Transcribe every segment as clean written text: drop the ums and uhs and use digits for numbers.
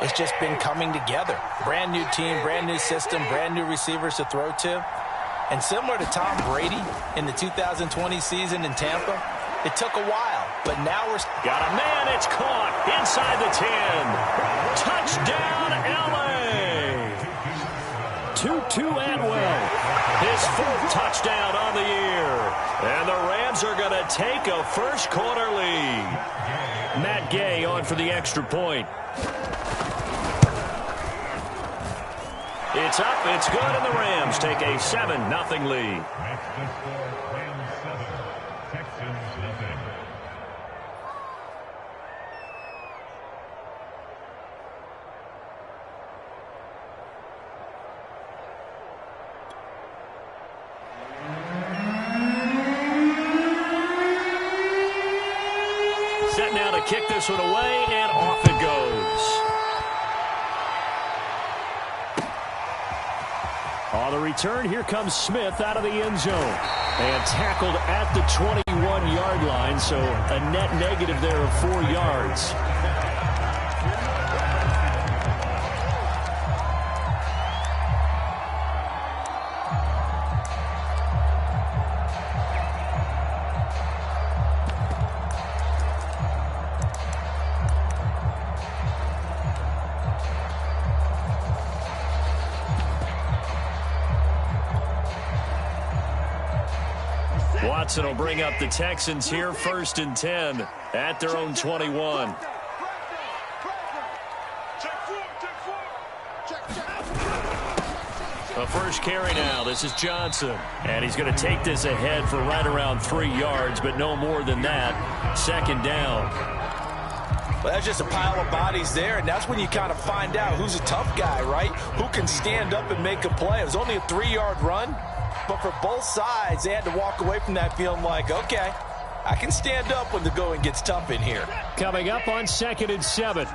it's just been coming together. Brand new team, brand new system, brand new receivers to throw to. And similar to Tom Brady in the 2020 season in Tampa, it took a while, but now we're... Got a man, it's caught inside the 10. Touchdown, L.A. Tutu Atwell, his 4th touchdown on the year. And the Rams are going to take a first-quarter lead. Matt Gay on for the extra point. It's up, it's good, and the Rams take a 7-0 lead. Set now to kick this one away, and off it goes. On the return, here comes Smith out of the end zone. And tackled at the 21-yard line, so a net negative there of 4 yards. Watson will bring up the Texans here, 1st and 10 at their own 21. A first carry now. This is Johnson. And he's going to take this ahead for right around 3 yards, but no more than that. 2nd down. Well, that's just a pile of bodies there, and that's when you kind of find out who's a tough guy, right? Who can stand up and make a play. It was only a 3-yard run. But for both sides, they had to walk away from that feeling like, okay, I can stand up when the going gets tough in here. Coming up on 2nd and 7.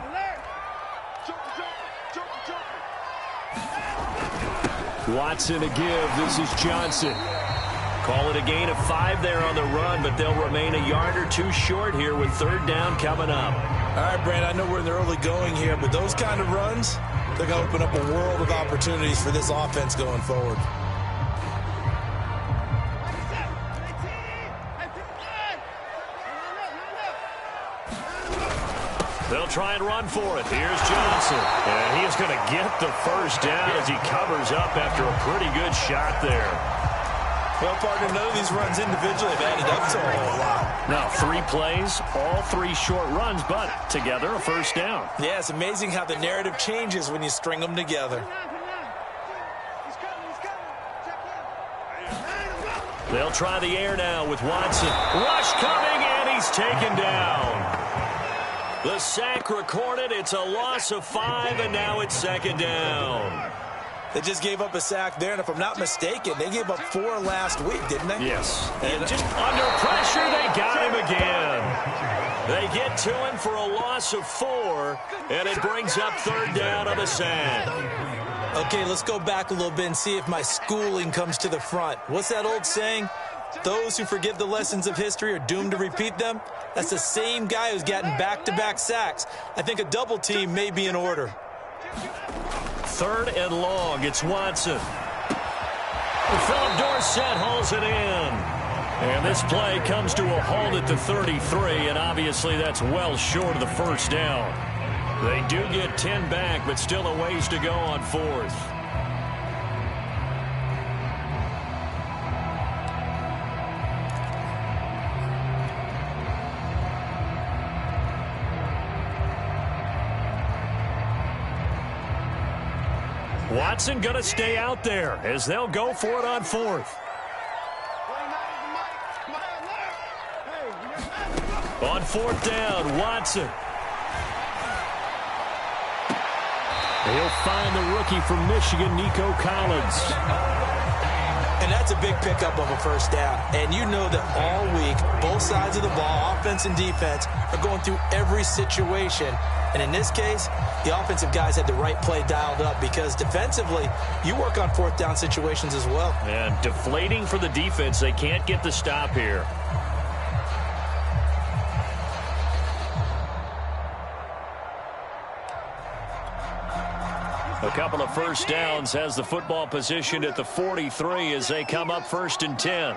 Watson to give. This is Johnson. Call it a gain of 5 there on the run, but they'll remain a yard or 2 short here with 3rd down coming up. All right, Brand, I know we're in the early going here, but those kind of runs, they're going to open up a world of opportunities for this offense going forward. They'll try and run for it. Here's Johnson. And he is going to get the first down as he covers up after a pretty good shot there. Well, partner, none of these runs individually have added up to a whole lot. Now, 3 plays, all 3 short runs, but together a first down. Yeah, it's amazing how the narrative changes when you string them together. They'll try the air now with Watson. Rush coming, and he's taken down. The sack recorded. It's a loss of 5, and now it's 2nd down. They just gave up a sack there, and if I'm not mistaken, they gave up 4 last week, didn't they? Yes. And just under pressure, they got him again. They get to him for a loss of 4, and it brings up 3rd down on the sack. Okay, let's go back a little bit and see if my schooling comes to the front. What's that old saying? Those who forget the lessons of history are doomed to repeat them. That's the same guy who's gotten back-to-back sacks. I think a double team may be in order. 3rd and long. It's Watson. Philip Dorsett hauls it in. And this play comes to a halt at the 33, and obviously that's well short of the first down. They do get 10 back, but still a ways to go on 4th. Watson going to stay out there as they'll go for it on 4th. On 4th down, Watson. He'll find the rookie from Michigan, Nico Collins. And that's a big pickup of a first down. And you know that all week, both sides of the ball, offense and defense, are going through every situation. And in this case, the offensive guys had the right play dialed up because defensively, you work on 4th down situations as well. And deflating for the defense. They can't get the stop here. A couple of first downs has the football positioned at the 43 as they come up 1st and 10.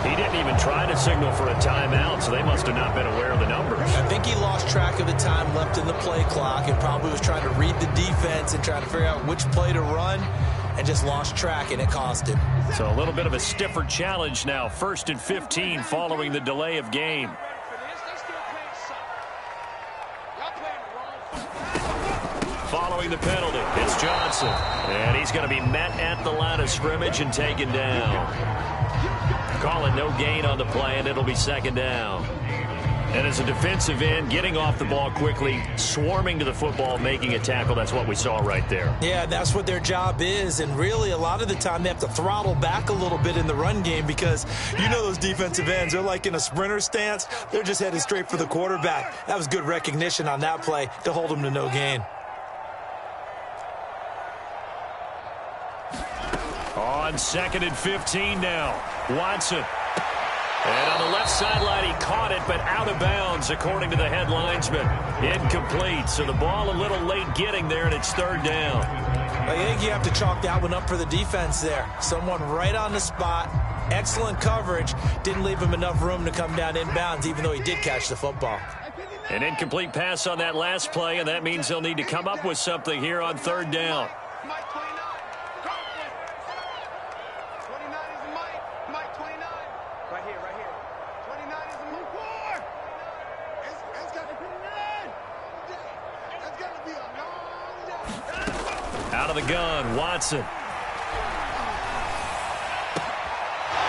He didn't even try to signal for a timeout, so they must have not been aware of the numbers. I think he lost track of the time left in the play clock and probably was trying to read the defense and trying to figure out which play to run and just lost track, and it cost him. So a little bit of a stiffer challenge now. 1st and 15 following the delay of game. Following the penalty, it's Johnson. And he's going to be met at the line of scrimmage and taken down. Call it no gain on the play, and it'll be 2nd down. And as a defensive end, getting off the ball quickly, swarming to the football, making a tackle, that's what we saw right there. Yeah, that's what their job is. And really, a lot of the time, they have to throttle back a little bit in the run game because you know those defensive ends, they're like in a sprinter stance. They're just headed straight for the quarterback. That was good recognition on that play to hold them to no gain. On 2nd and 15 now, Watson. And on the left sideline, he caught it, but out of bounds, according to the head linesman. Incomplete, so the ball a little late getting there, and it's 3rd down. I think you have to chalk that one up for the defense there. Someone right on the spot, excellent coverage, didn't leave him enough room to come down inbounds, even though he did catch the football. An incomplete pass on that last play, and that means they'll need to come up with something here on 3rd down. Out of the gun, Watson.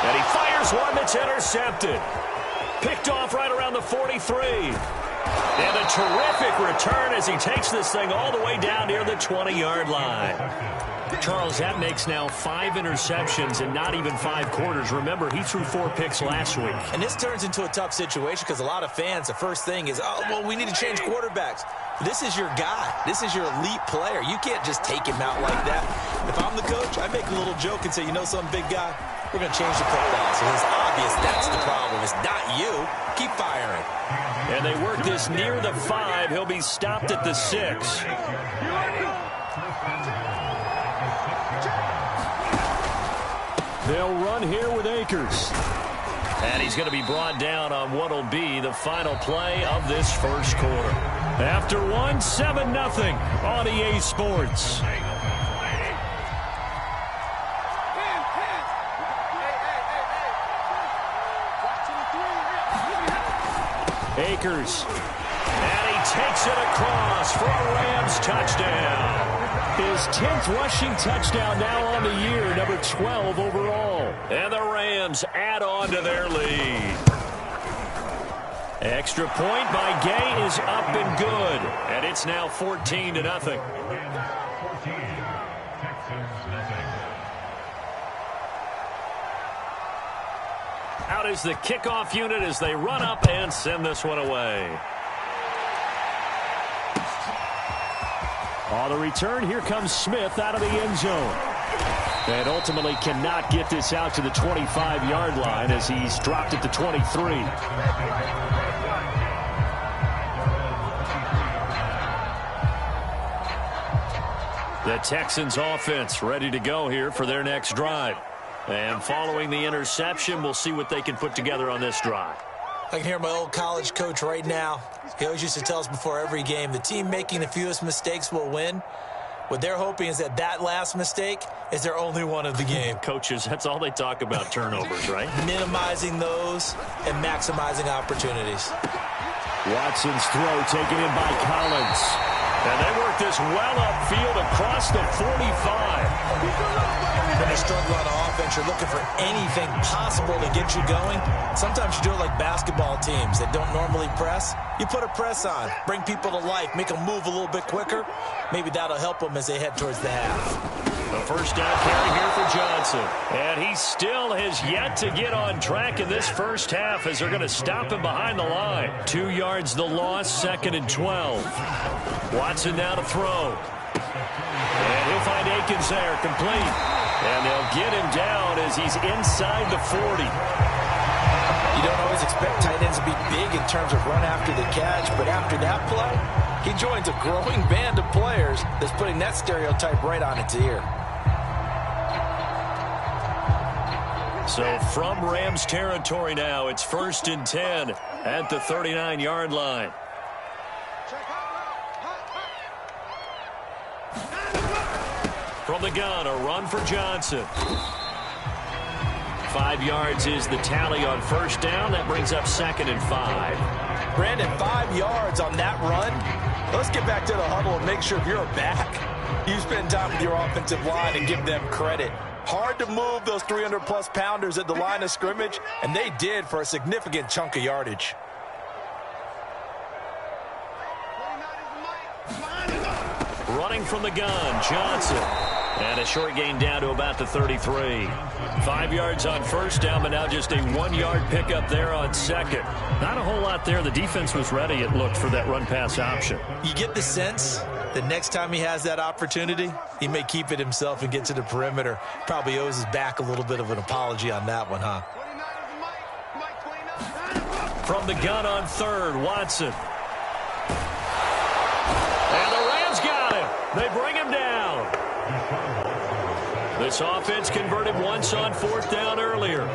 And he fires one that's intercepted. Picked off right around the 43. And a terrific return as he takes this thing all the way down near the 20-yard line. Charles, that makes now 5 interceptions in not even 5 quarters. Remember, he threw 4 picks last week. And this turns into a tough situation because a lot of fans, the first thing is, oh, well, we need to change quarterbacks. This is your guy. This is your elite player. You can't just take him out like that. If I'm the coach, I make a little joke and say, you know some big guy, we're going to change the football. So it's obvious that's the problem. It's not you. Keep firing. And they work this near the 5. He'll be stopped at the 6. They'll run here with Akers. And he's going to be brought down on what will be the final play of this first quarter. After one, 7-0 on EA Sports. Akers. And he takes it across for a Rams touchdown. His 10th rushing touchdown now on the year, number 12 overall. And the Rams add on to their lead. Extra point by Gay is up and good. And it's now 14-0. Out is the kickoff unit as they run up and send this one away. On the return, here comes Smith out of the end zone. And ultimately cannot get this out to the 25-yard line as he's dropped at the 23. The Texans offense ready to go here for their next drive. And following the interception, we'll see what they can put together on this drive. I can hear my old college coach right now. He always used to tell us before every game, the team making the fewest mistakes will win. What they're hoping is that that last mistake is their only one of the game. Coaches, that's all they talk about, turnovers, right? Minimizing those and maximizing opportunities. Watson's throw taken in by Collins. And they work this well upfield across the 45. When you struggle on offense, you're looking for anything possible to get you going. Sometimes you do it like basketball teams that don't normally press. You put a press on, bring people to life, make them move a little bit quicker. Maybe that'll help them as they head towards the half. The first down carry here for Johnson. And he still has yet to get on track in this first half as they're going to stop him behind the line. 2 yards the loss, 2nd and 12. Watson now to throw. And he'll find Akins there, complete. And they'll get him down as he's inside the 40. You don't always expect tight ends to be big in terms of run after the catch, but after that play, he joins a growing band of players that's putting that stereotype right on its ear. So from Rams territory now, it's 1st and 10 at the 39-yard line. From the gun, a run for Johnson. 5 yards is the tally on 1st down. That brings up 2nd and 5. Brandon, 5 yards on that run. Let's get back to the huddle and make sure if you're a back, you spend time with your offensive line and give them credit. Hard to move those 300-plus pounders at the line of scrimmage, and they did for a significant chunk of yardage. Running from the gun, Johnson. And a short gain down to about the 33. 5 yards on 1st down, but now just a 1-yard pickup there on 2nd. Not a whole lot there. The defense was ready, it looked, for that run-pass option. You get the sense that next time he has that opportunity, he may keep it himself and get to the perimeter. Probably owes his back a little bit of an apology on that one, huh? From the gun on 3rd, Watson. And the Rams got him. They bring him down. This offense converted once on 4th down earlier.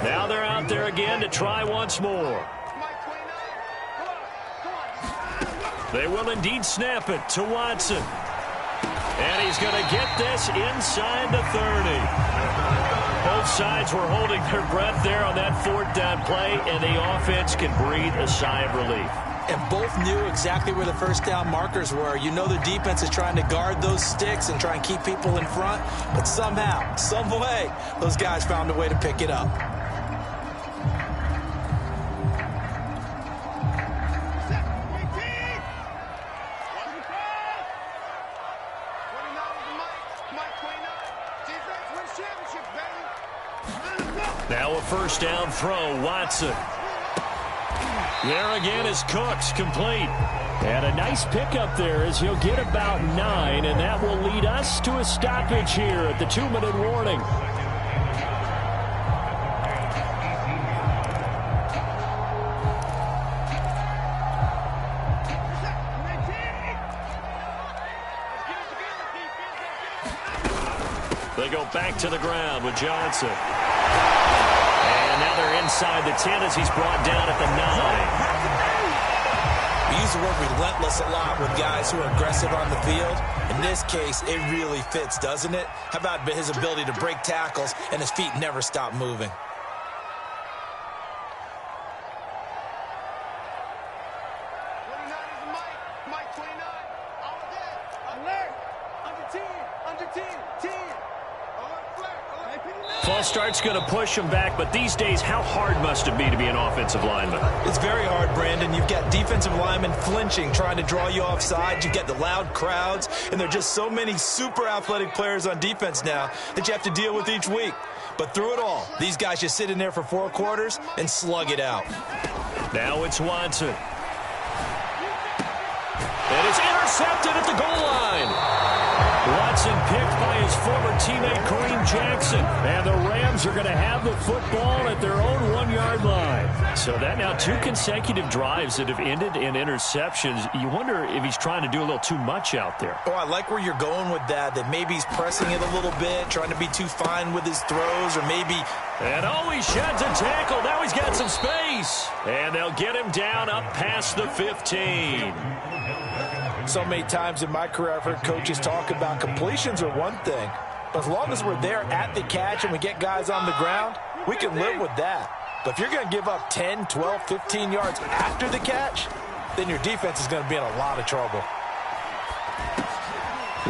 Now they're out there again to try once more. They will indeed snap it to Watson. And he's going to get this inside the 30. Both sides were holding their breath there on that 4th down play, and the offense can breathe a sigh of relief. And both knew exactly where the 1st down markers were. You know the defense is trying to guard those sticks and try and keep people in front, but somehow, some way, those guys found a way to pick it up. Now a 1st down throw, Watson. There again is Cooks, complete. And a nice pickup there as he'll get about 9, and that will lead us to a stoppage here at the 2-minute warning. They go back to the ground with Johnson. And now they're inside the 10 as he's brought down at the 9. We use the word relentless a lot with guys who are aggressive on the field. In this case, it really fits, doesn't it? How about his ability to break tackles and his feet never stop moving? False start's going to push him back, but these days, how hard must it be to be an offensive lineman? It's very hard, Brandon. You've got defensive linemen flinching, trying to draw you off sides. You've got the loud crowds, and there are just so many super athletic players on defense now that you have to deal with each week. But through it all, these guys just sit in there for 4 quarters and slug it out. Now it's Watson. And it's intercepted at the goal line. Watson picked by his former teammate Kareem Jackson. And the Rams are going to have the football at their own 1-yard line. So that now 2 consecutive drives that have ended in interceptions. You wonder if he's trying to do a little too much out there. Oh, I like where you're going with that maybe he's pressing it a little bit, trying to be too fine with his throws, or maybe... And he sheds a tackle. Now he's got some space. And they'll get him down up past the 15. So many times in my career I've heard coaches talk about completions are one thing, but as long as we're there at the catch and we get guys on the ground, we can live with that. But if you're going to give up 10, 12, 15 yards after the catch, then your defense is going to be in a lot of trouble.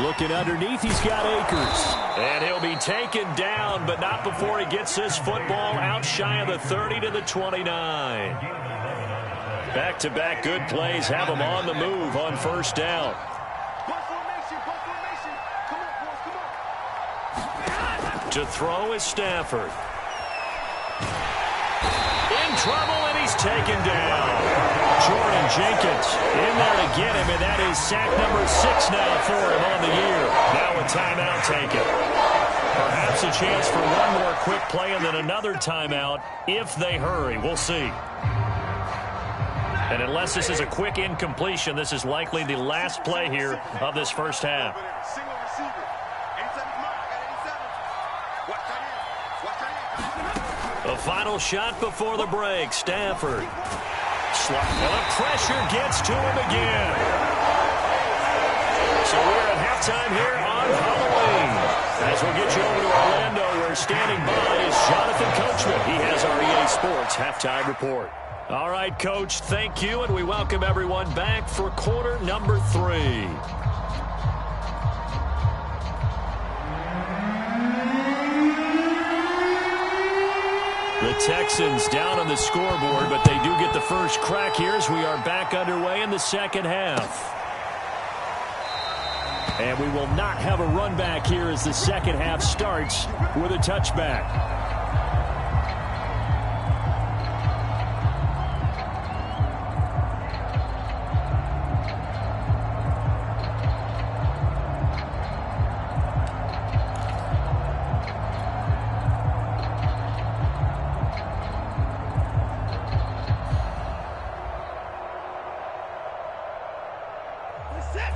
Looking underneath, he's got Akers. And he'll be taken down, but not before he gets this football out shy of the 30 to the 29. Back-to-back good plays have him on the move on 1st down. To throw is Stafford. In trouble, and he's taken down. Jordan Jenkins in there to get him, and that is sack number 6 now for him on the year. Now a timeout taken. Perhaps a chance for one more quick play and then another timeout if they hurry. We'll see. And unless this is a quick incompletion, this is likely the last play here of this first half. The final shot before the break. Stafford. The pressure gets to him again. So we're at halftime here on Halloween. As we'll get you over to Orlando, where standing by is Jonathan Coachman. He has our EA Sports halftime report. All right, Coach, thank you, and we welcome everyone back for quarter number 3. The Texans down on the scoreboard, but they do get the first crack here as we are back underway in the second half. And we will not have a run back here as the second half starts with a touchback.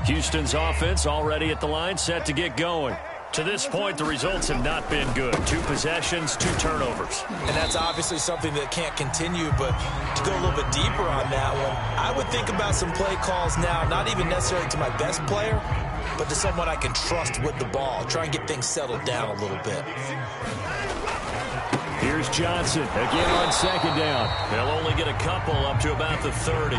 Houston's offense already at the line, set to get going. To this point, the results have not been good. 2 possessions, 2 turnovers. And that's obviously something that can't continue, but to go a little bit deeper on that one, I would think about some play calls now, not even necessarily to my best player, but to someone I can trust with the ball. Try and get things settled down a little bit. Here's Johnson, again on second down. They'll only get a couple up to about the 30.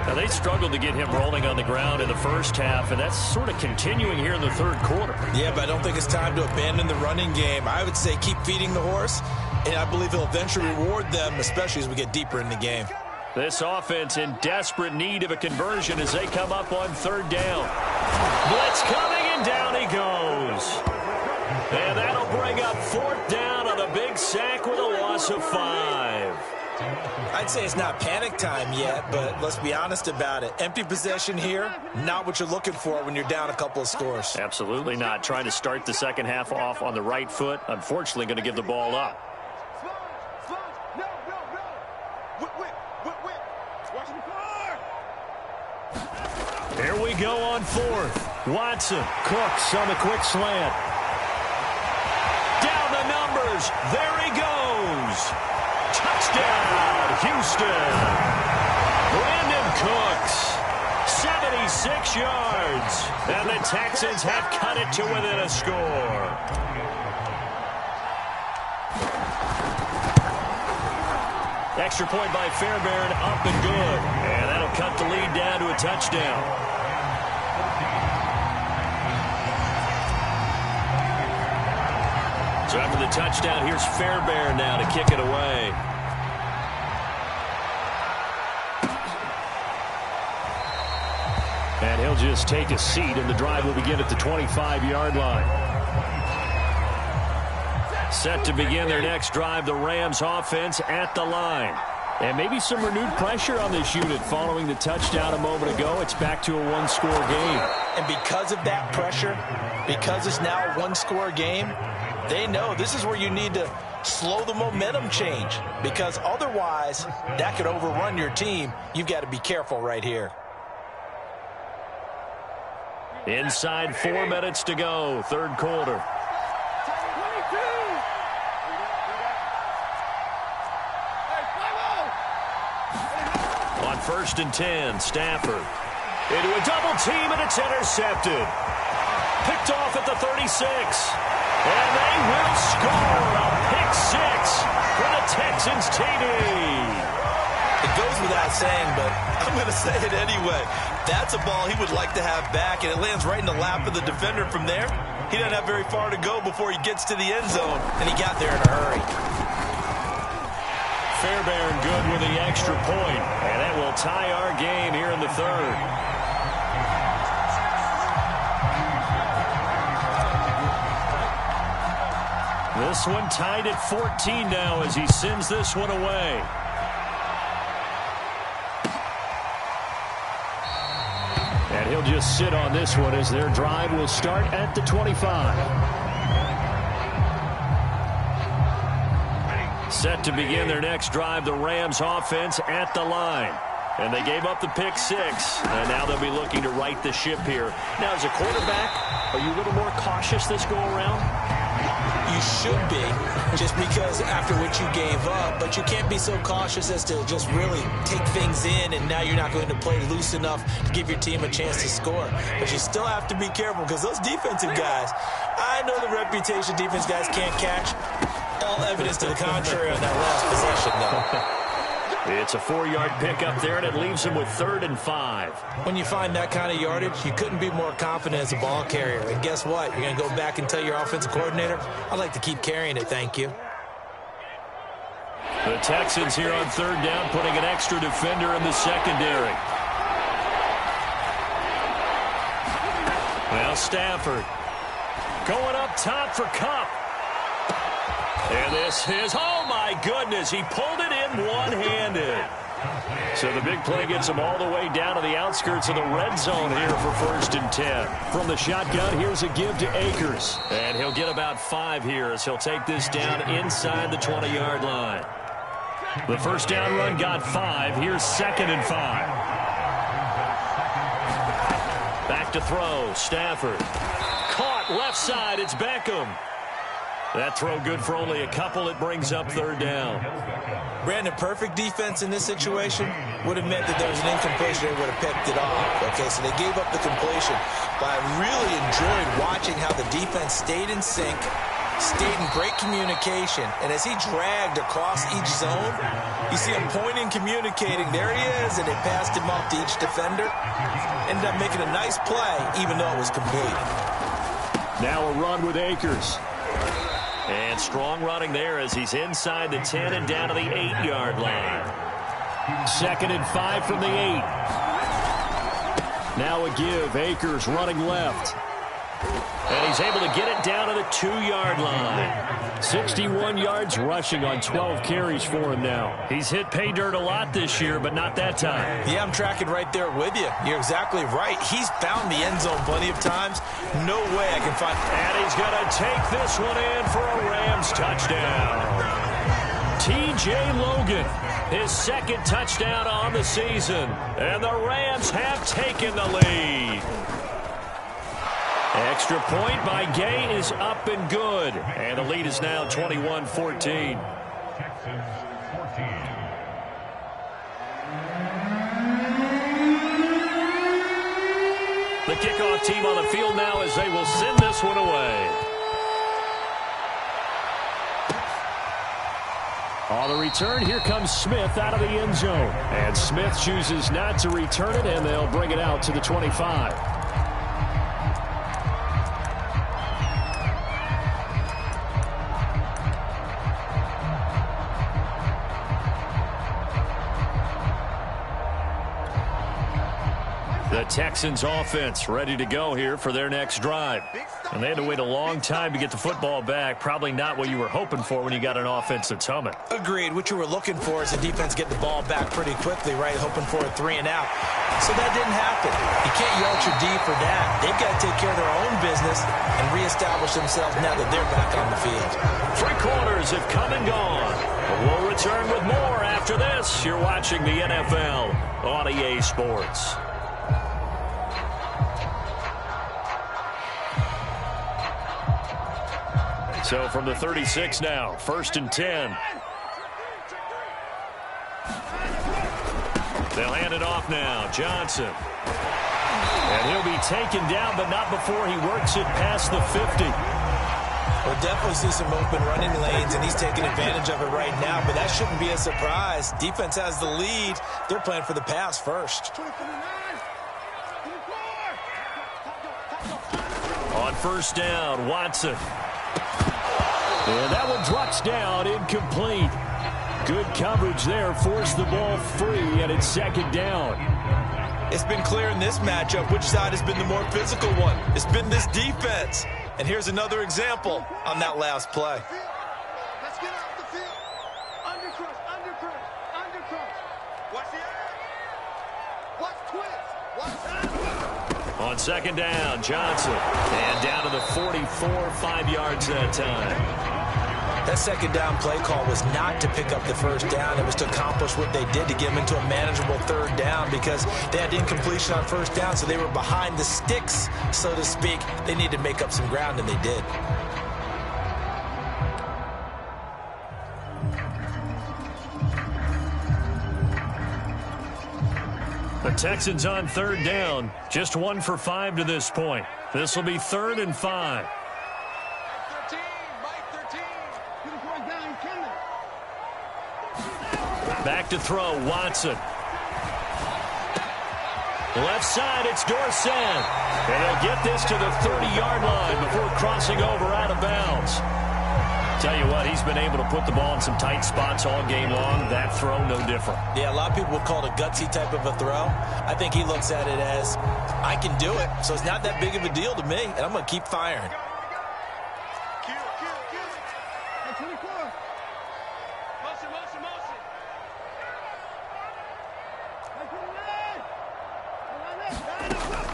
Now, they struggled to get him rolling on the ground in the first half, and that's sort of continuing here in the third quarter. Yeah, but I don't think it's time to abandon the running game. I would say keep feeding the horse, and I believe he'll eventually reward them, especially as we get deeper in the game. This offense in desperate need of a conversion as they come up on third down. Blitz coming, and down he goes. And that'll bring up fourth down on a big sack with a loss of 5. I'd say it's not panic time yet, but let's be honest about it. Empty possession here, not what you're looking for when you're down a couple of scores. Absolutely not. Trying to start the second half off on the right foot. Unfortunately, going to give the ball up. Here we go on fourth. Watson, Cooks on the quick slant. Down the numbers. There he goes. Touchdown, Houston. Brandon Cooks, 76 yards. And the Texans have cut it to within a score. Extra point by Fairbairn, up and good. And that'll cut the lead down to a touchdown. So after the touchdown, here's Fairbairn now to kick it away. And he'll just take a seat, and the drive will begin at the 25-yard line. Set to begin their next drive, the Rams offense at the line. And maybe some renewed pressure on this unit following the touchdown a moment ago. It's back to a one-score game. And because of that pressure, because it's now a one-score game, they know this is where you need to slow the momentum change, because otherwise that could overrun your team. You've got to be careful right here. Inside 4 minutes to go, third quarter. On 1st and 10, Stafford. Into a double team, and it's intercepted. Picked off at the 36. And they will score a pick 6 for the Texans TD. It goes without saying, but I'm going to say it anyway. That's a ball he would like to have back, and it lands right in the lap of the defender from there. He doesn't have very far to go before he gets to the end zone, and he got there in a hurry. Fairbairn good with the extra point, and that will tie our game here in the third. This one tied at 14 now as he sends this one away. And he'll just sit on this one as their drive will start at the 25. Set to begin their next drive, the Rams offense at the line. And they gave up the pick 6, and now they'll be looking to right the ship here. Now, as a quarterback, are you a little more cautious this go-around? You should be, just because after what you gave up, but you can't be so cautious as to just really take things in, and now you're not going to play loose enough to give your team a chance to score. But you still have to be careful, because those defensive guys, I know the reputation defense guys can't catch. All evidence to the contrary on that last possession, though. It's a 4-yard pickup there, and it leaves him with 3rd and 5. When you find that kind of yardage, you couldn't be more confident as a ball carrier. And guess what? You're going to go back and tell your offensive coordinator, I'd like to keep carrying it, thank you. The Texans here on 3rd down, putting an extra defender in the secondary. Well, Stafford going up top for Kupp. And this is, oh my goodness, he pulled it in one-handed. So the big play gets him all the way down to the outskirts of the red zone here for 1st and 10. From the shotgun, here's a give to Akers. And he'll get about 5 here as he'll take this down inside the 20-yard line. The first down run got 5. Here's 2nd and 5. Back to throw, Stafford. Caught left side, it's Beckham. That throw good for only a couple. It brings up 3rd down. Brandon, perfect defense in this situation would have meant that there was an incompletion. They would have picked it off. Okay, so they gave up the completion. But I really enjoyed watching how the defense stayed in sync, stayed in great communication. And as he dragged across each zone, you see him pointing, communicating. There he is, and they passed him off to each defender. Ended up making a nice play, even though it was complete. Now a run with Akers. And strong running there as he's inside the 10 and down to the 8-yard line. 2nd and 5 from the 8. Now a give. Akers running left. And he's able to get it down to the 2-yard line. 61 yards rushing on 12 carries for him now. He's hit pay dirt a lot this year, but not that time. Yeah, I'm tracking right there with you. You're exactly right. He's found the end zone plenty of times. No way I can find... And he's going to take this one in for a Rams touchdown. T.J. Logan, his 2nd touchdown on the season. And the Rams have taken the lead. Extra point by Gay is up and good. And the lead is now 21-14. The kickoff team on the field now as they will send this one away. On the return, here comes Smith out of the end zone. And Smith chooses not to return it, and they'll bring it out to the 25. The Texans offense ready to go here for their next drive. And they had to wait a long time to get the football back. Probably not what you were hoping for when you got an offense that's humming. Agreed. What you were looking for is the defense get the ball back pretty quickly, right? Hoping for a 3 and out. So that didn't happen. You can't yell at your D for that. They've got to take care of their own business and reestablish themselves now that they're back on the field. 3 quarters have come and gone. But we'll return with more after this. You're watching the NFL on EA Sports. So from the 36 now, 1st and 10. They'll hand it off now. Johnson. And he'll be taken down, but not before he works it past the 50. We'll definitely see some open running lanes, and he's taking advantage of it right now, but that shouldn't be a surprise. Defense has the lead. They're playing for the pass first. On 1st down, Watson. And that one drops down, incomplete. Good coverage there, forced the ball free, and it's 2nd down. It's been clear in this matchup which side has been the more physical one. It's been this defense. And here's another example on that last play. Let's get off the field. Undercrush, undercrush, undercrush. Watch the edge. Watch twist. Watch that. On 2nd down, Johnson. And down to the 44, 5 yards that time. That second down play call was not to pick up the first down. It was to accomplish what they did, to get them into a manageable third down, because they had incompletion on first down, so they were behind the sticks, so to speak. They needed to make up some ground, and they did. The Texans on third down. Just 1 for 5 to this point. This will be 3rd and 5. Back to throw, Watson. Left side, it's Dorsett. And he'll get this to the 30-yard line before crossing over out of bounds. Tell you what, he's been able to put the ball in some tight spots all game long. That throw, no different. Yeah, a lot of people would call it a gutsy type of a throw. I think he looks at it as, I can do it, so it's not that big of a deal to me, and I'm going to keep firing.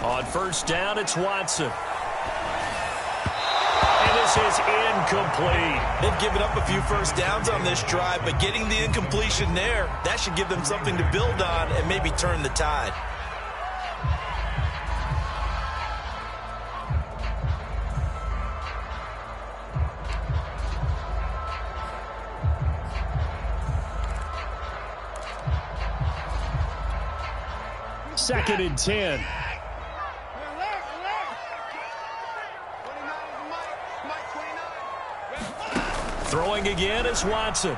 On first down, it's Watson. And this is incomplete. They've given up a few first downs on this drive, but getting the incompletion there, that should give them something to build on and maybe turn the tide. Second and 10. Throwing again is Watson.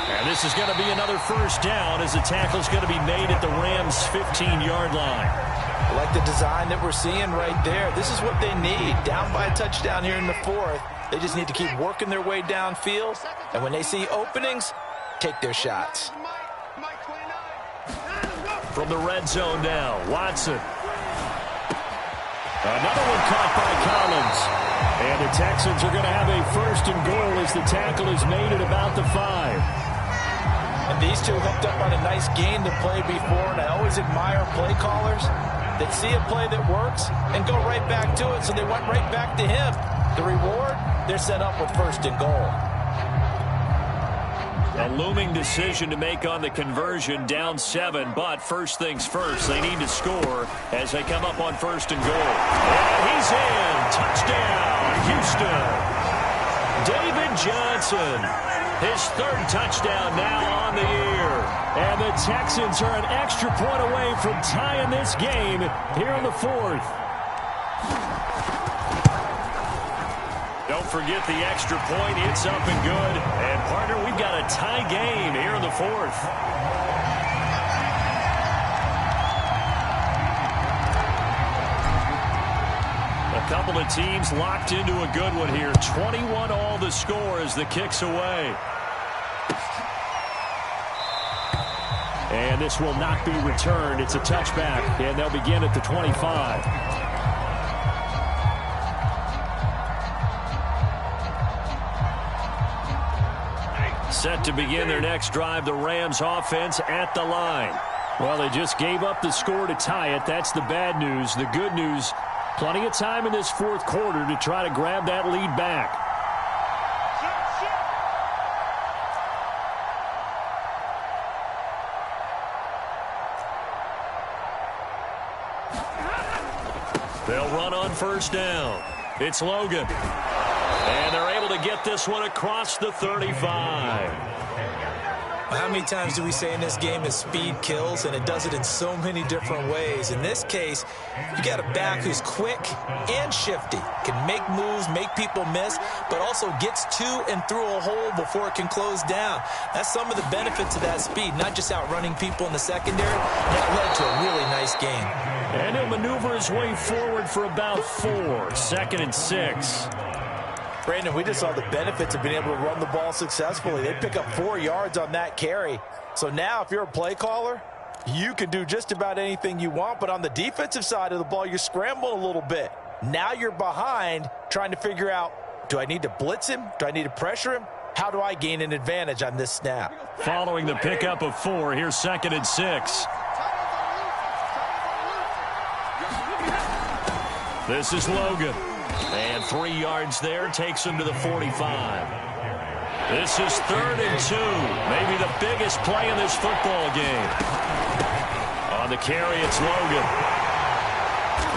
And this is going to be another first down as the tackle's going to be made at the Rams' 15-yard line. I like the design that we're seeing right there. This is what they need. Down by a touchdown here in the 4th. They just need to keep working their way downfield. And when they see openings, take their shots. From the red zone now, Watson. Another one caught by Collins. And the Texans are going to have a 1st and goal as the tackle is made at about the 5. And these two hooked up on a nice gain to play before, and I always admire play callers that see a play that works and go right back to it, so they went right back to him. The reward, they're set up with 1st and goal. A looming decision to make on the conversion, down 7, but first things first, they need to score as they come up on 1st and goal. And he's in. Touchdown, Houston. David Johnson, his 3rd touchdown now on the year. And the Texans are an extra point away from tying this game here in the 4th. Don't forget the extra point. It's up and good. And, partner, we've got a tie game here in the 4th. A couple of teams locked into a good one here. 21-all the score as the kick's away. And this will not be returned. It's a touchback, and they'll begin at the 25. Set to begin their next drive, the Rams offense at the line. Well, they just gave up the score to tie it. That's the bad news. The good news, plenty of time in this 4th quarter to try to grab that lead back. They'll run on first down. It's Logan. And they're able to get this one across the 35. How many times do we say in this game is speed kills, and it does it in so many different ways. In this case, you got a back who's quick and shifty, can make moves, make people miss, but also gets to and through a hole before it can close down. That's some of the benefits of that speed, not just outrunning people in the secondary. That led to a really nice game. And he'll maneuver his way forward for about 4. 2nd and 6. Brandon, we just saw the benefits of being able to run the ball successfully. They pick up 4 yards on that carry. So now if you're a play caller, you can do just about anything you want. But on the defensive side of the ball, you're scrambling a little bit. Now you're behind trying to figure out, do I need to blitz him? Do I need to pressure him? How do I gain an advantage on this snap? Following the pickup of 4, here's 2nd and 6. This is Logan. And 3 yards there takes him to the 45. This is 3rd and 2. Maybe the biggest play in this football game. On the carry, it's Logan.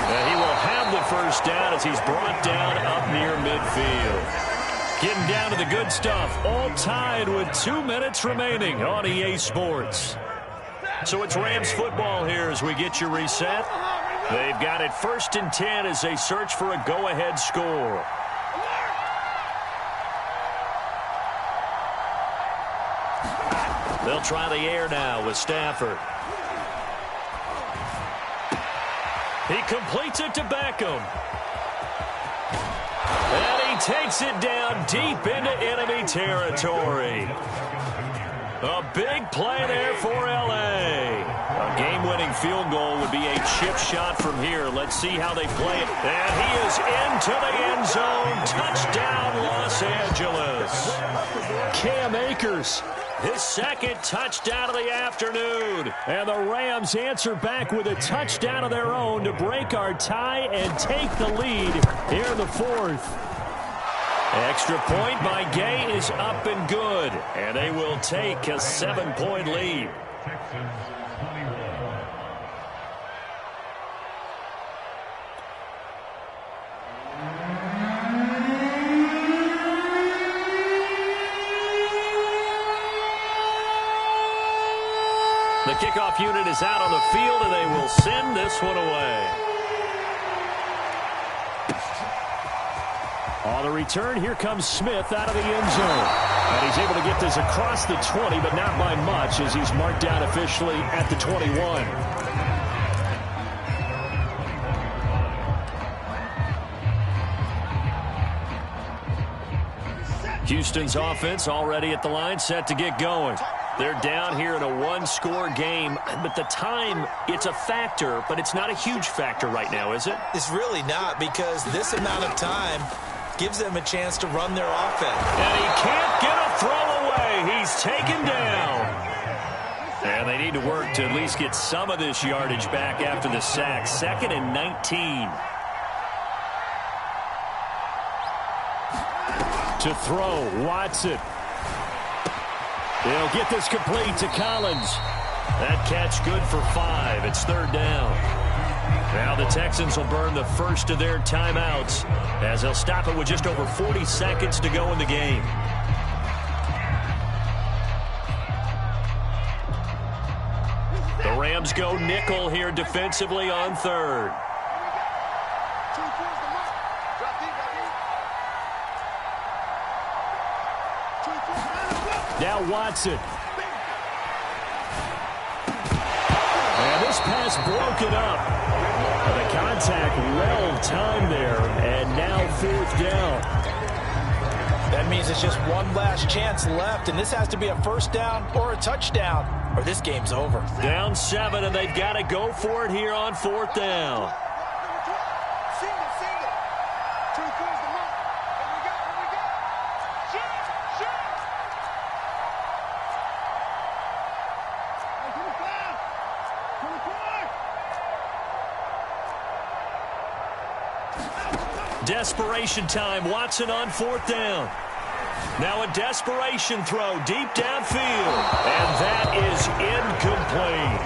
And he will have the first down as he's brought down up near midfield. Getting down to the good stuff. All tied with 2 minutes remaining on EA Sports. So it's Rams football here as we get you reset. They've got it 1st and 10 as they search for a go-ahead score. They'll try the air now with Stafford. He completes it to Beckham. And he takes it down deep into enemy territory. A big play there for L.A. A game-winning field goal would be a chip shot from here. Let's see how they play it. And he is into the end zone. Touchdown, Los Angeles. Cam Akers, his 2nd touchdown of the afternoon. And the Rams answer back with a touchdown of their own to break our tie and take the lead here in the 4th. Extra point by Gay is up and good. And they will take a 7-point lead. The kickoff unit is out on the field, and they will send this one away. On the return, here comes Smith out of the end zone. And he's able to get this across the 20, but not by much, as he's marked down officially at the 21. Houston's offense already at the line, set to get going. They're down here in a 1-score game, but the time, it's a factor, but it's not a huge factor right now, is it? It's really not, because this amount of time gives them a chance to run their offense. And he can't get a throw away. He's taken down. And they need to work to at least get some of this yardage back after the sack. 2nd and 19. To throw, Watson. They'll get this complete to Collins. That catch good for 5. It's 3rd down. Now the Texans will burn the first of their timeouts as they'll stop it with just over 40 seconds to go in the game. The Rams go nickel here defensively on 3rd. Now Watson. And this pass broken up. The contact well timed there, and now 4th down. That means it's just one last chance left, and this has to be a 1st down or a touchdown, or this game's over. Down 7, and they've got to go for it here on 4th down. Desperation time. Watson on 4th down. Now a desperation throw deep downfield. And that is incomplete.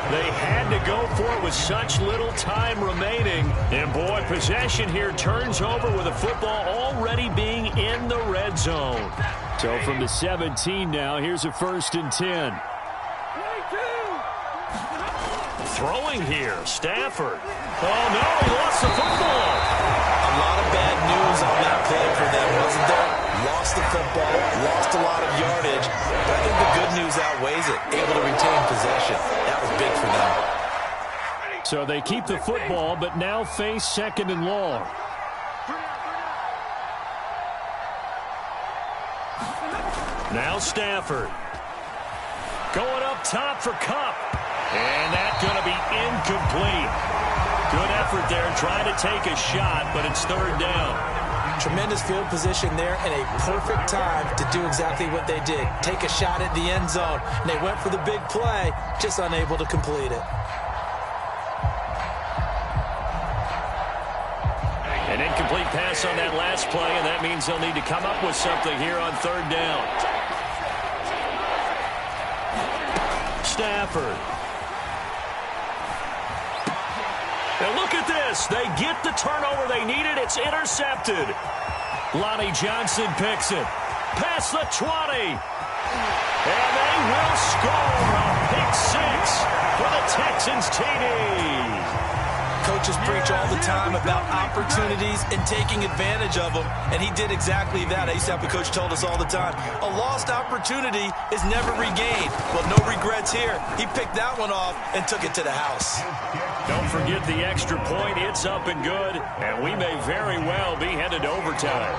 They had to go for it with such little time remaining. And boy, possession here turns over with the football already being in the red zone. So from the 17 now, here's a 1st and 10. Throwing here, Stafford. Oh no, he lost the football. A lot of bad news on that play for them, wasn't there? Lost the football, lost a lot of yardage, but I think the good news outweighs it. Able to retain possession. That was big for them. So they keep the football, but now face 2nd and long. Now Stafford. Going up top for Kupp. And that's going to be incomplete. Good effort there trying to take a shot, but it's 3rd down. Tremendous field position there and a perfect time to do exactly what they did. Take a shot at the end zone. And they went for the big play, just unable to complete it. An incomplete pass on that last play, and that means they'll need to come up with something here on third down. Stafford. And look at this. They get the turnover they needed. It's intercepted. Lonnie Johnson picks it. Past the 20. And they will score a pick six for the Texans TD. Coaches preach all the time about opportunities and taking advantage of them, and he did exactly that. I used to have a coach told us all the time, a lost opportunity is never regained. Well, no regrets here. He picked that one off and took it to the house. Don't forget the extra point. It's up and good, and we may very well be headed to overtime.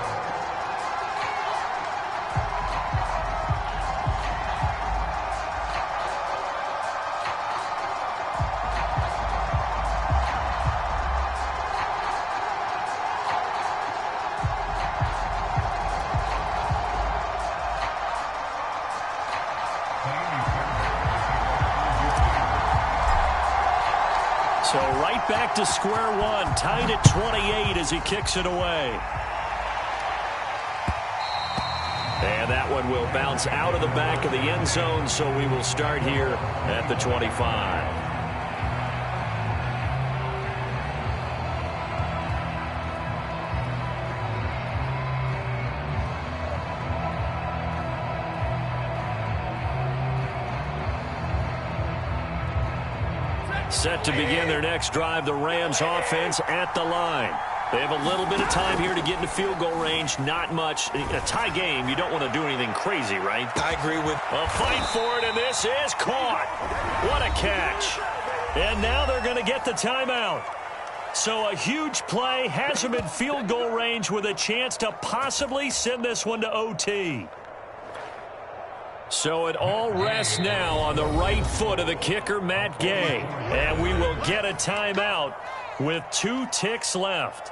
So right back to square one, tied at 28 as he kicks it away. And that one will bounce out of the back of the end zone, so we will start here at the 25. Set to begin their next drive, the Rams offense at the line. They have a little bit of time here to get into field goal range. Not much. In a tie game, you don't want to do anything crazy, right? I agree with... A fight for it, and this is caught. What a catch. And now they're going to get the timeout. So a huge play has them in field goal range with a chance to possibly send this one to OT. So it all rests now on the right foot of the kicker, Matt Gay. And we will get a timeout with 2 ticks left.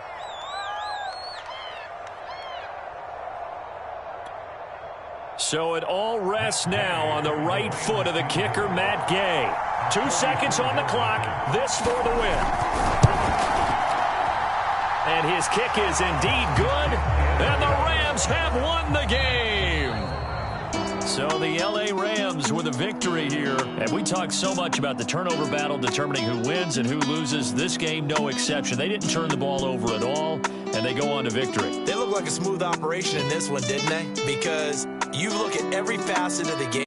So it all rests now on the right foot of the kicker, Matt Gay. 2 seconds on the clock. This for the win. And his kick is indeed good. And the Rams have won the game. So the L.A. Rams with a victory here. And we talk so much about the turnover battle determining who wins and who loses. This game, no exception. They didn't turn the ball over at all, and they go on to victory. They look like a smooth operation in this one, didn't they? Because you look at every facet of the game.